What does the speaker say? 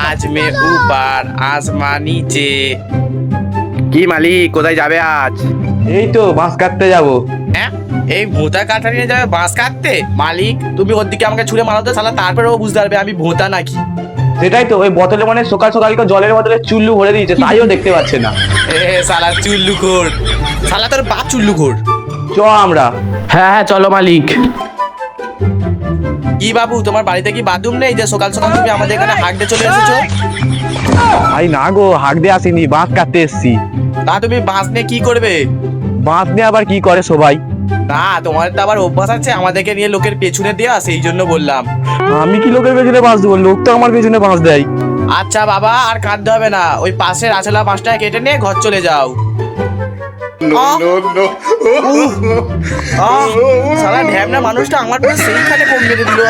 আজ মে উপর আসমান নিচে। কি মালিক, কোথায় যাবে আজ? এই তো বাঁশ কাটতে যাবো। হ্যাঁ, এই ভোঁতা কাঠা নিয়ে যাবে বাঁশ কাটতে? মালিক, তুমি ওর দিকে আমাকে ছুঁড়ে মারো তো শালা, তারপরে ও বুঝতে পারবে আমি ভোঁতা নাকি। সেটাই তো, ওই বোতলে মানে সকাল সকাল তো জলের বদলে চুল্লু ভরে দিয়েছে, তাইও দেখতে পাচ্ছে না। এ শালা চুল্লুখোর, শালা তোর বাপ চুল্লুখোর। চ আমরা। হ্যাঁ হ্যাঁ চলো মালিক। কি বাবু, তোমার বাড়িতে কি বাথরুম নেই যে সকাল সকাল তুমি আমাদের এখানে হাঁকতে চলে এসেছো? ভাই না গো, হাঁক দিয়ে আসিনি, বাঁশ কাটতে এসছি। তা তুমি বাঁশ নিয়ে কি করবে? বাঁশ নিয়ে আবার কি করে সবাই? না, তোমার তো আবার অভ্যাস আছে আমাদেরকে নিয়ে লোকের পেছনে দেওয়া, সেই জন্য বললাম। আমি কি লোকের পেছনে বাঁশ দেবো? লোক তো আমার পেছনে বাঁশ দেয়। আচ্ছা বাবা, আর কাঁদতে হবে না, ওই পাশের আছলা বাঁশটা কেটে নিয়ে ঘর চলে যাও। সারা ঢ্যামনা মানুষটা আমার সেইখানে কম মেরে দিল।